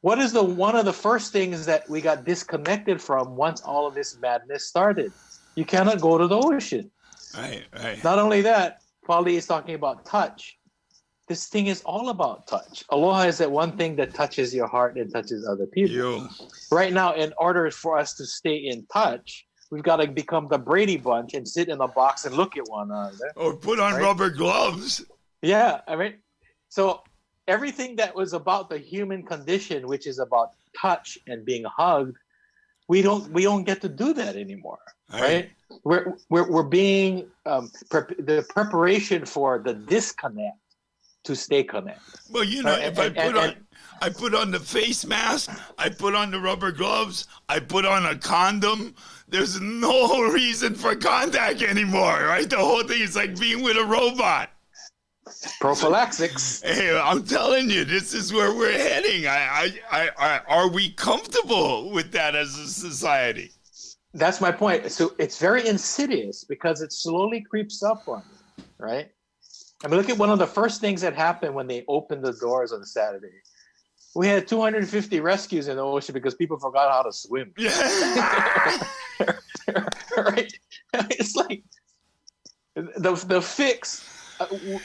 What is one of the first things that we got disconnected from once all of this madness started? You cannot go to the ocean. Right. Right. Not only that, Paulie is talking about touch. This thing is all about touch. Aloha is that one thing that touches your heart and touches other people. Yo. Right now, in order for us to stay in touch, we've got to become the Brady Bunch and sit in a box and look at one another. Or put on rubber gloves. Yeah, I mean, so everything that was about the human condition, which is about touch and being hugged, we don't get to do that anymore, right? We're being the preparation for the disconnect to stay connected. Well, you know, if I put on the face mask, I put on the rubber gloves, I put on a condom. There's no reason for contact anymore, right? The whole thing is like being with a robot. Prophylaxis. Hey, I'm telling you, this is where we're heading. Are we comfortable with that as a society? That's my point. So it's very insidious because it slowly creeps up on you, right? I mean, look at one of the first things that happened when they opened the doors on Saturday. We had 250 rescues in the ocean because people forgot how to swim. Yeah. Right? It's like the fix.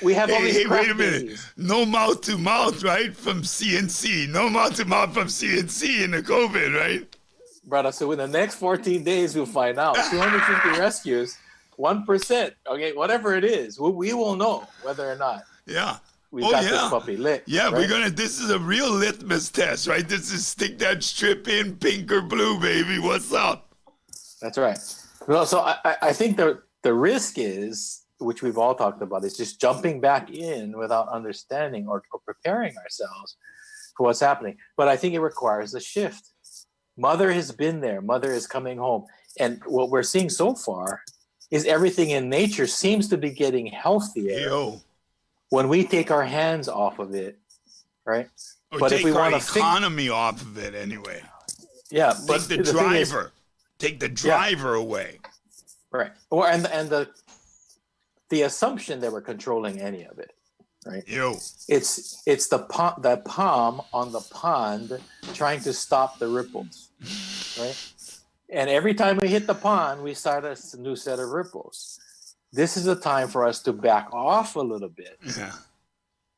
We have all these Hey, wait a craft minute. babies. No mouth to mouth, right? From CNC. No mouth to mouth from CNC in the COVID, right? Brother, so in the next 14 days, we'll find out. 250 rescues, 1%. Okay, whatever it is, we will know whether or not Yeah. we got this puppy licked. Yeah, right? this is a real litmus test, right? This is stick that strip in, pink or blue, baby. What's up? That's right. Well, so I think the risk is, which we've all talked about, is just jumping back in without understanding or preparing ourselves for what's happening. But I think it requires a shift. Mother has been there. Mother is coming home. And what we're seeing so far is everything in nature seems to be getting healthier when we take our hands off of it, right? Or but take if we our want economy off of it anyway. Yeah, but take the driver. Take the driver away. Right. Or and the assumption that we're controlling any of it, right? It's the palm on the pond trying to stop the ripples, right? And every time we hit the pond, we start a new set of ripples. This is a time for us to back off a little bit,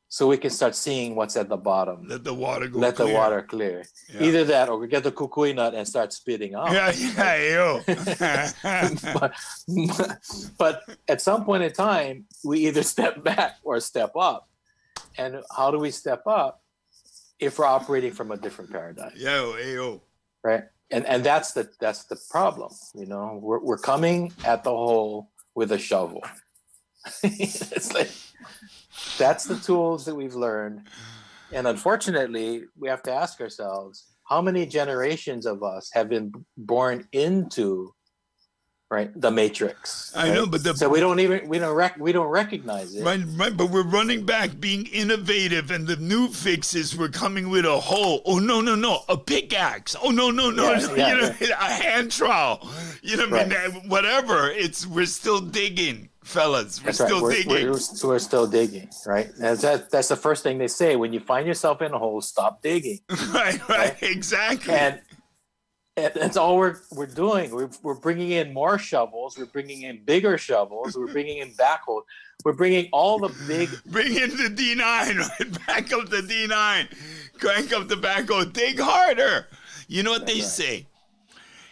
so we can start seeing what's at the bottom. Let the water go. Let the water clear. Yeah. Either that, or we get the kukui nut and start spitting out. But at some point in time, we either step back or step up. And how do we step up if we're operating from a different paradigm? Right. And that's the problem. You know, we're coming at the hole with a shovel. It's like that's the tools that we've learned. And unfortunately, we have to ask ourselves, how many generations of us have been born into the matrix? I know, but so we don't recognize it. Right, but we're running back, being innovative, and the new fixes we're coming with a hoe. Oh no, a pickaxe. Oh no, a hand trowel. You know what I mean? Whatever. We're still digging, fellas. We're still digging. We're still digging, right? And that's the first thing they say when you find yourself in a hole. Stop digging. Right, exactly. And that's all we're doing. We're bringing in more shovels. We're bringing in bigger shovels. We're bringing in backhoes. We're bringing all the big. Bring in the D9, right? Back up the D9. Crank up the backhoe. Dig harder. You know what they say?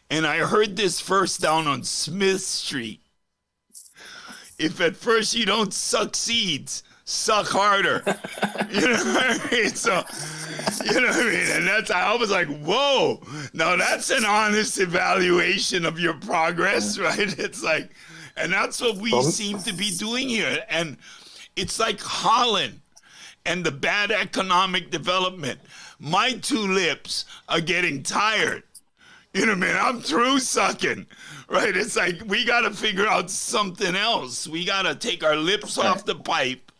And I heard this first down on Smith Street. If at first you don't suck seeds, suck harder. You know what I mean? So, you know what I mean? And I was like, whoa, now that's an honest evaluation of your progress, right? It's like, and that's what we seem to be doing here. And it's like Holland and the bad economic development. My two lips are getting tired. You know what I mean? I'm through sucking, right? It's like, we got to figure out something else. We got to take our lips off the pipe.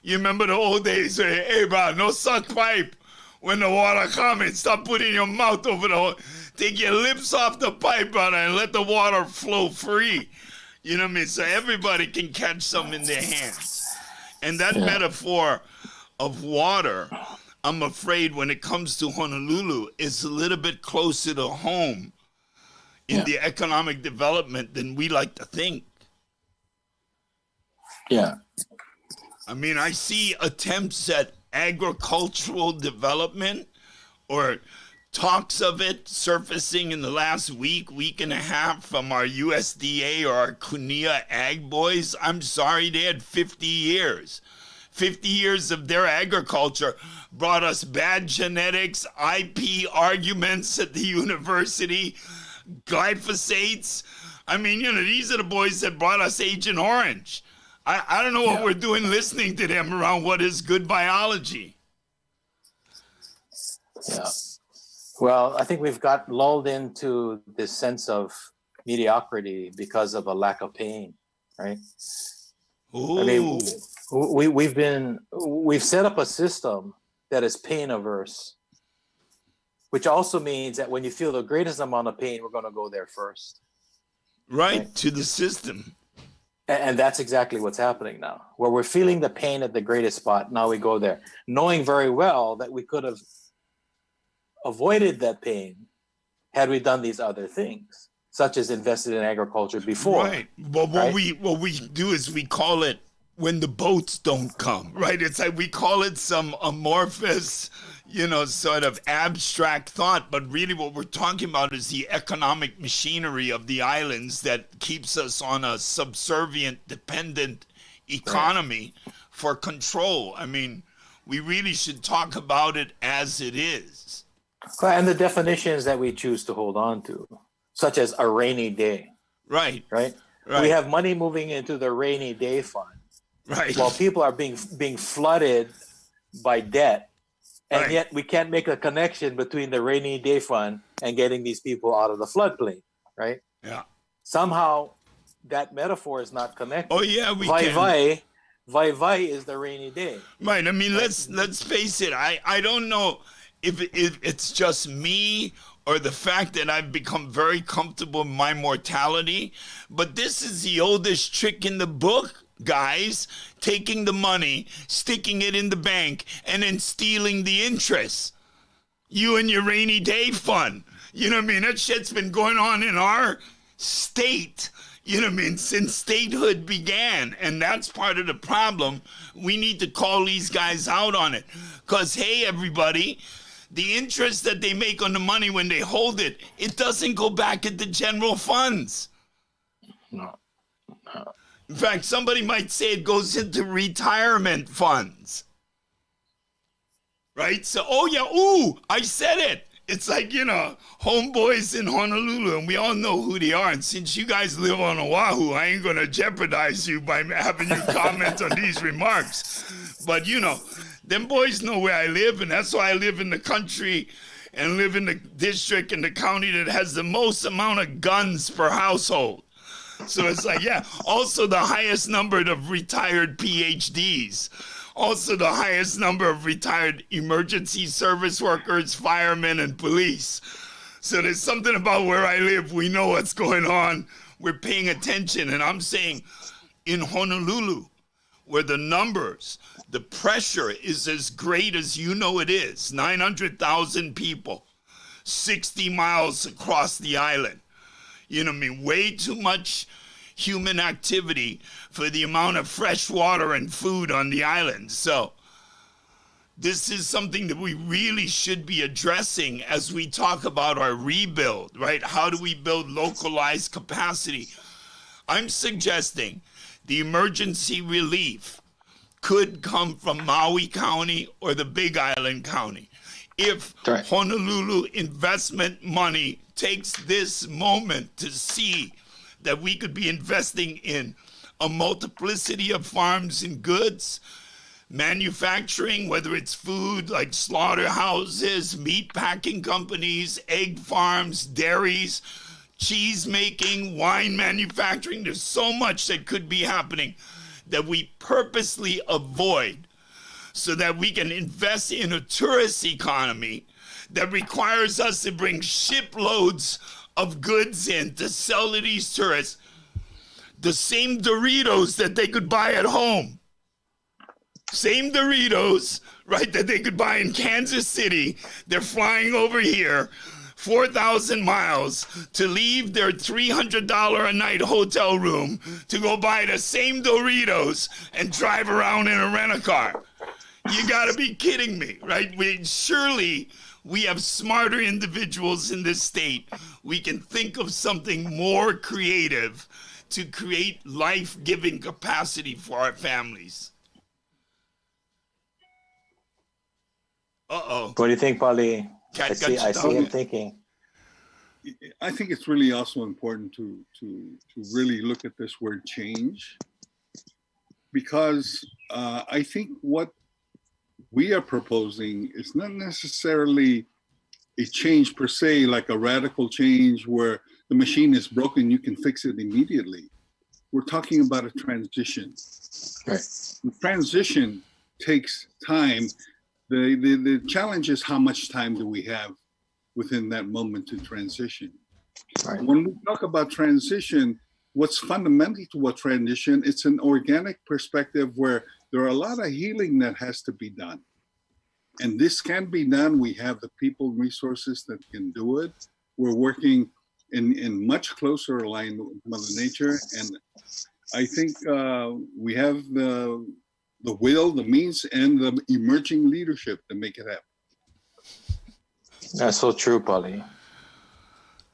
You remember the old days where, hey, bro, no suck pipe when the water comes. Stop putting your mouth over the hole. Take your lips off the pipe, brother, and let the water flow free. You know what I mean? So everybody can catch some in their hands. And that metaphor of water, I'm afraid when it comes to Honolulu, is a little bit closer to home in the economic development than we like to think. Yeah. I mean, I see attempts at agricultural development or talks of it surfacing in the last week and a half from our USDA or our CUNIA ag boys. I'm sorry, they had 50 years. 50 years of their agriculture brought us bad genetics, IP arguments at the university, glyphosates. I mean, you know, these are the boys that brought us Agent Orange. I don't know what we're doing listening to them around what is good biology. Yeah. Well, I think we've got lulled into this sense of mediocrity because of a lack of pain, right? Ooh. I mean, we've set up a system that is pain averse, which also means that when you feel the greatest amount of pain, we're going to go there first. Right, to the system. And that's exactly what's happening now, where we're feeling the pain at the greatest spot. Now we go there, knowing very well that we could have avoided that pain had we done these other things, such as invested in agriculture before. Right. Well, what we do is we call it when the boats don't come, right? It's like we call it some amorphous, you know, sort of abstract thought, but really what we're talking about is the economic machinery of the islands that keeps us on a subservient, dependent economy for control. I mean, we really should talk about it as it is. And the definitions that we choose to hold on to, such as a rainy day. Right. We have money moving into the rainy day fund. Right. While people are being flooded by debt. And yet we can't make a connection between the rainy day fund and getting these people out of the floodplain, right? Yeah. Somehow that metaphor is not connected. Oh yeah, we can. Vai is the rainy day. Right. I mean, let's face it. I don't know if it's just me or the fact that I've become very comfortable in my mortality, but this is the oldest trick in the book, guys. Taking the money, sticking it in the bank, and then stealing the interest. You and your rainy day fund. You know what I mean? That shit's been going on in our state, you know what I mean, since statehood began. And that's part of the problem. We need to call these guys out on it. Because, hey, everybody, the interest that they make on the money when they hold it, it doesn't go back at the general funds. No. In fact, somebody might say it goes into retirement funds. Right? So, I said it. It's like, you know, homeboys in Honolulu, and we all know who they are. And since you guys live on Oahu, I ain't going to jeopardize you by having you comment on these remarks. But, you know, them boys know where I live, and that's why I live in the country and live in the district and the county that has the most amount of guns per household. So it's like, yeah, also the highest number of retired PhDs. Also the highest number of retired emergency service workers, firemen, and police. So there's something about where I live. We know what's going on. We're paying attention. And I'm saying in Honolulu, where the numbers, the pressure is as great as you know it is, 900,000 people, 60 miles across the island. You know what I mean? Way too much human activity for the amount of fresh water and food on the island. So this is something that we really should be addressing as we talk about our rebuild, right? How do we build localized capacity? I'm suggesting the emergency relief could come from Maui County or the Big Island County. If Honolulu investment money takes this moment to see that we could be investing in a multiplicity of farms and goods, manufacturing, whether it's food like slaughterhouses, meat packing companies, egg farms, dairies, cheese making, wine manufacturing. There's so much that could be happening that we purposely avoid so that we can invest in a tourist economy that requires us to bring shiploads of goods in to sell to these tourists the same Doritos that they could buy at home. Same Doritos, right, that they could buy in Kansas City. They're flying over here 4,000 miles to leave their $300 a night hotel room to go buy the same Doritos and drive around in a rent-a-car. You gotta be kidding me, right? Surely we have smarter individuals in this state. We can think of something more creative to create life-giving capacity for our families. Uh-oh. What do you think, Polly? Cat I see him thinking. I think it's really also important to really look at this word change, because I think what we are proposing is not necessarily a change per se, like a radical change where the machine is broken, you can fix it immediately. We're talking about a transition. Right. The transition takes time. The challenge is how much time do we have within that moment to transition. Right. When we talk about transition, what's fundamental to a transition, it's an organic perspective where there are a lot of healing that has to be done. And this can be done. We have the people resources that can do it. We're working in much closer alignment with Mother Nature. And I think we have the will, the means, and the emerging leadership to make it happen. That's so true, Polly.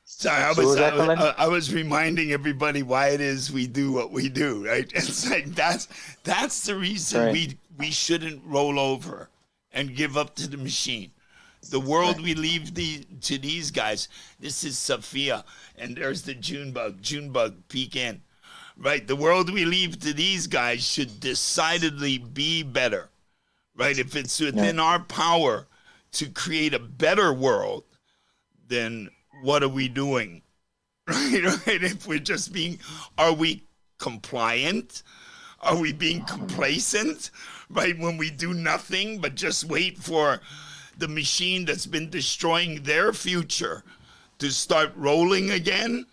Sorry, I was reminding everybody why it is we do what we do, right? It's like that's the reason right. we shouldn't roll over and give up to the machine. The world we leave to these guys. This is Sophia, and there's the June bug, peek in. Right, the world we leave to these guys should decidedly be better, right? If it's within our power to create a better world, then what are we doing, right? If we're just are we compliant? Are we being complacent, right? When we do nothing but just wait for the machine that's been destroying their future to start rolling again?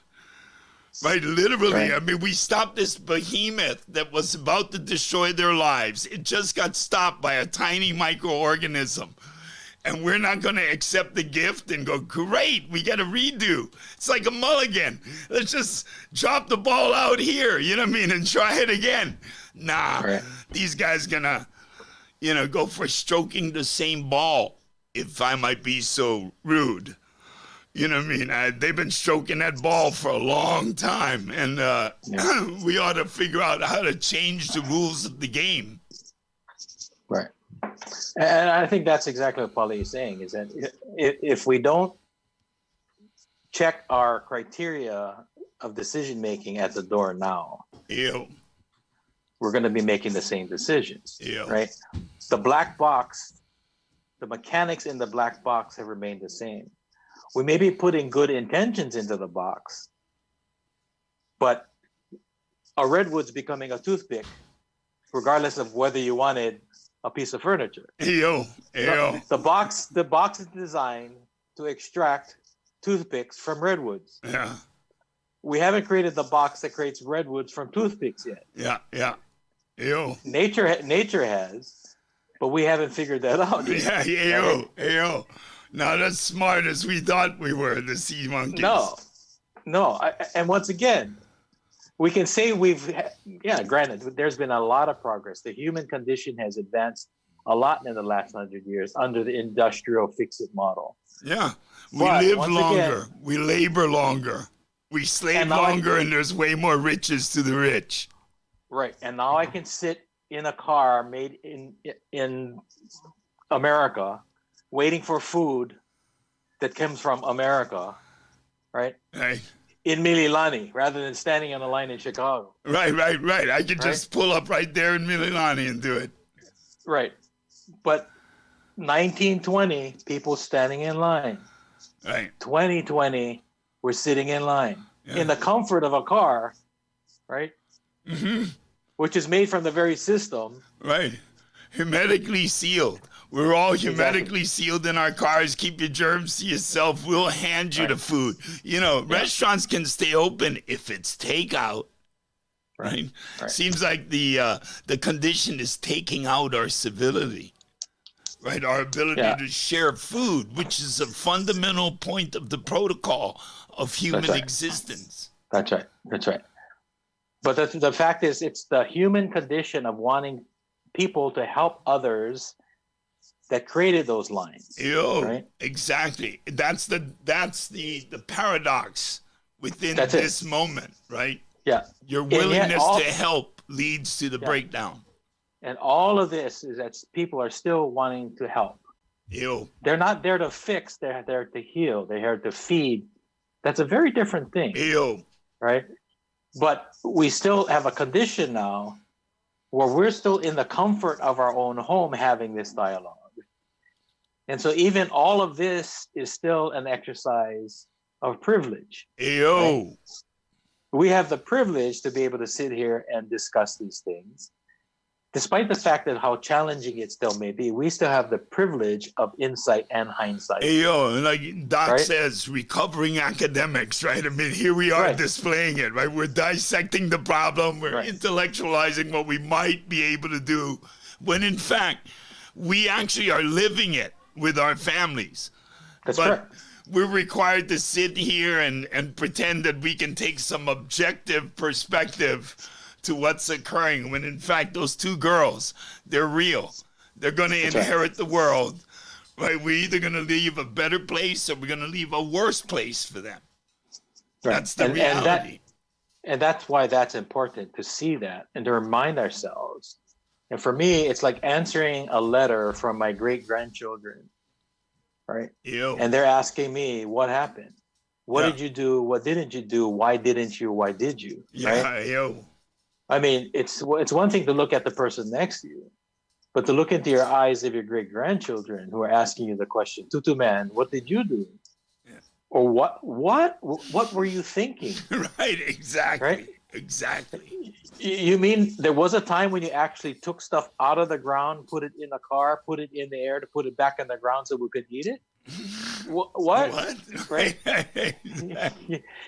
Right, literally. Right. I mean, we stopped this behemoth that was about to destroy their lives. It just got stopped by a tiny microorganism. And we're not going to accept the gift and go, great, we got a redo. It's like a mulligan. Let's just drop the ball out here, you know what I mean, and try it again. Nah, right. These guys going to, go for stroking the same ball, if I might be so rude. You know what I mean? They've been stroking that ball for a long time, and we ought to figure out how to change the rules of the game. Right. And I think that's exactly what Polly is saying, is that if we don't check our criteria of decision-making at the door now, we're going to be making the same decisions, right? The black box, the mechanics in the black box have remained the same. We may be putting good intentions into the box, but a redwood's becoming a toothpick, regardless of whether you wanted a piece of furniture. The box is designed to extract toothpicks from redwoods. Yeah. We haven't created the box that creates redwoods from toothpicks yet. Yeah. Nature has, but we haven't figured that out yet. Not as smart as we thought we were, the sea monkeys. No. And once again, we can say granted, there's been a lot of progress. The human condition has advanced a lot in the last 100 years under the industrial fix-it model. Yeah, we live longer, we labor longer, we slave longer, and there's way more riches to the rich. Right, and now I can sit in a car made in America, waiting for food that comes from America, right? Right. In Mililani, rather than standing on a line in Chicago. Right. I could just pull up right there in Mililani and do it. Right. But 1920, people standing in line. Right. 2020, we're sitting in line. In the comfort of a car, right? Mm-hmm. Which is made from the very system. Right. Hermetically sealed. We're all hermetically sealed in our cars. Keep your germs to yourself. We'll hand you the food. Restaurants can stay open if it's takeout. right? Right. Seems like the condition is taking out our civility, right? Our ability Yeah. to share food, which is a fundamental point of the protocol of human right. existence. That's right. That's right. But the fact is, it's the human condition of wanting people to help others that created those lines. Right? Exactly. That's the paradox within That's this it. moment, right? Yeah. Your And yet willingness to help leads to the breakdown. And all of this is that people are still wanting to help. They're not there to fix. They're there to heal. They're here to feed. That's a very different thing. Right? But we still have a condition now where we're still in the comfort of our own home having this dialogue. And so even all of this is still an exercise of privilege. Right? We have the privilege to be able to sit here and discuss these things. Despite the fact that how challenging it still may be, we still have the privilege of insight and hindsight. Like Doc says, recovering academics, right? I mean, here we are displaying it, right? We're dissecting the problem. We're intellectualizing what we might be able to do, when in fact, we actually are living it with our families. That's correct. We're required to sit here and pretend that we can take some objective perspective to what's occurring, when in fact those two girls, they're real. They're going to inherit the world, right? We're either going to leave a better place or we're going to leave a worse place for them. Right. That's the reality. And that's why that's important, to see that and to remind ourselves. And for me, it's like answering a letter from my great-grandchildren, right? And they're asking me, what happened? What did you do? What didn't you do? Why didn't you? Why did you? Right? I mean, it's one thing to look at the person next to you, but to look into your eyes of your great-grandchildren who are asking you the question, Tutu man, what did you do? Or what were you thinking? Right, exactly. Right? Exactly. You mean there was a time when you actually took stuff out of the ground, put it in a car, put it in the air to put it back in the ground so we could eat it? What? Right?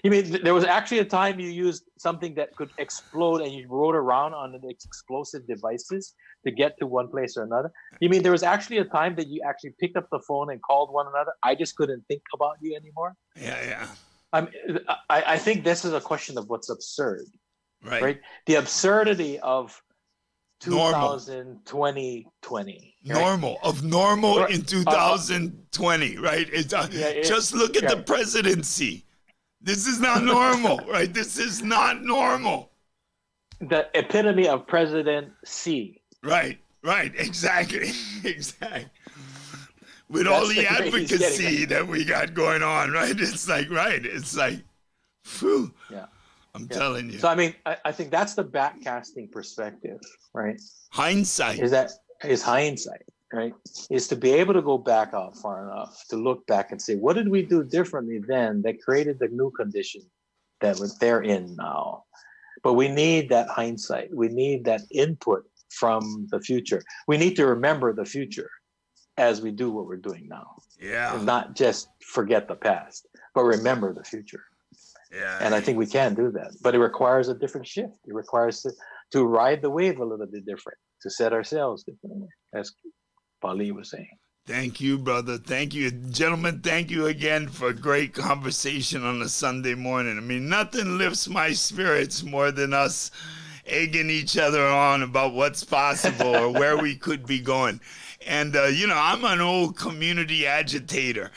You mean there was actually a time you used something that could explode and you rode around on the explosive devices to get to one place or another? You mean there was actually a time that you actually picked up the phone and called one another? I just couldn't think about you anymore? Yeah. I think this is a question of what's absurd. Right? The absurdity of 2020. Normal in 2020, right? It's just look at the presidency. This is not normal, right? This is not normal. The epitome of presidency. Right, exactly. With all the advocacy that we got going on, right? It's like, phew. Yeah. I'm telling you. So, I mean, I think that's the backcasting perspective, right? Hindsight. Is hindsight, right? Is to be able to go back out far enough to look back and say, what did we do differently then that created the new condition that they're in now? But we need that hindsight. We need that input from the future. We need to remember the future as we do what we're doing now. Yeah. And not just forget the past, but remember the future. Yeah. And I think we can do that, but it requires a different shift. It requires to ride the wave a little bit different, to set ourselves differently, as Pali was saying. Thank you, brother. Thank you. Gentlemen, thank you again for a great conversation on a Sunday morning. I mean, nothing lifts my spirits more than us egging each other on about what's possible or where we could be going. And, I'm an old community agitator.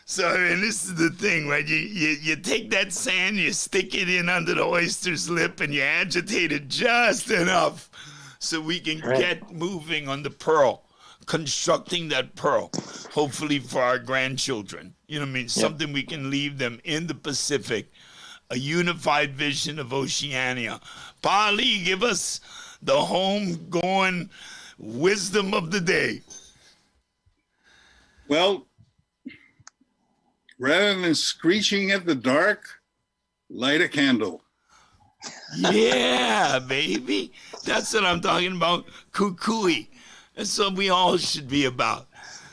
So, and this is the thing, right? You take that sand, you stick it in under the oyster's lip, and you agitate it just enough so we can get moving on the pearl, constructing that pearl, hopefully for our grandchildren. You know what I mean? Something we can leave them in the Pacific, a unified vision of Oceania. Pali, give us the homegoing wisdom of the day. Well, rather than screeching at the dark, light a candle. Yeah, baby. That's what I'm talking about. Kukui. That's what we all should be about.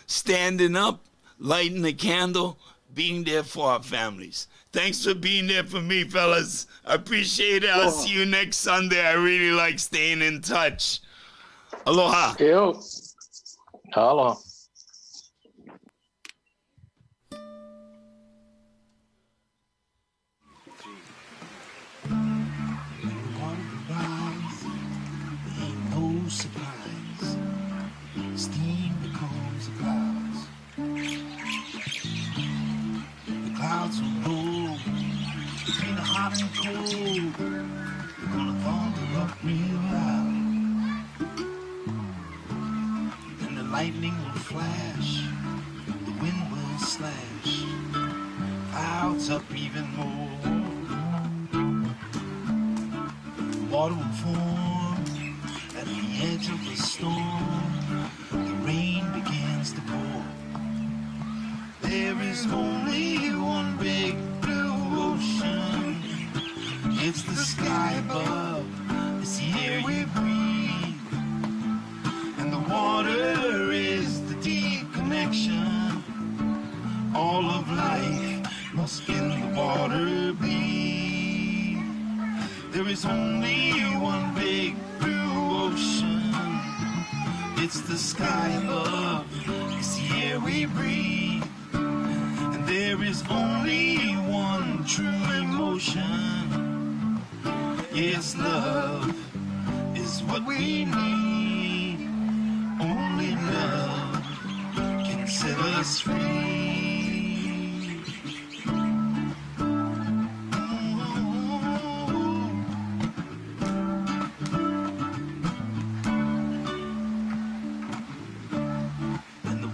Standing up, lighting a candle, being there for our families. Thanks for being there for me, fellas. I appreciate it. I'll see you next Sunday. I really like staying in touch. Aloha. Yo. Aloha. No surprise, steam becomes the clouds. The clouds will roll between the hot and cold. They're gonna thunder up real loud. Then the lightning will flash, the wind will slash, clouds up even more. The water will form at the edge of the storm. The rain begins to pour. There is only one big blue ocean. It's the sky above, it's the air we breathe, and the water is the deep connection. All of life must in the water bleed. There is only one big blue ocean. It's the sky above, it's the air we breathe, and there is only one true emotion. Yes, love is what we need. Only love can set us free.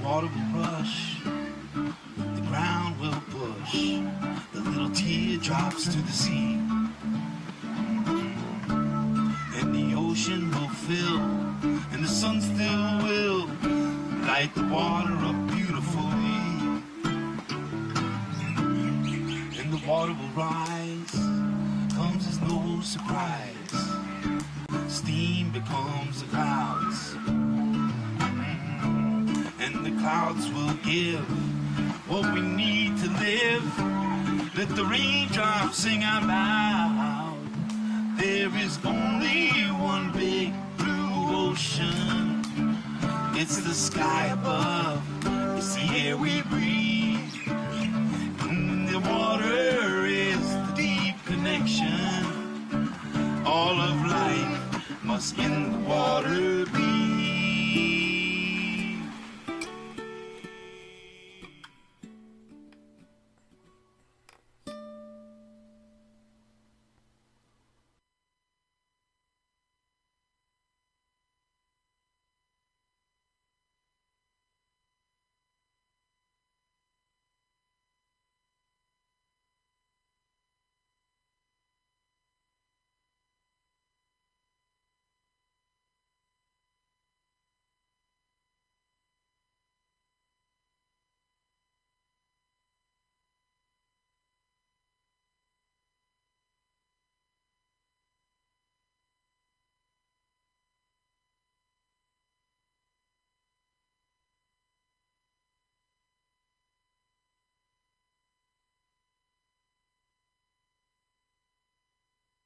Water will rush, the ground will push, the little teardrops to the sea, and the ocean will fill, and the sun still will light the water up beautifully, and the water will rise, comes as no surprise, steam becomes the clouds. And the clouds will give what we need to live. Let the raindrops sing out loud. There is only one big blue ocean. It's the sky above, it's the air we breathe, and the water is the deep connection. All of life must in the water be.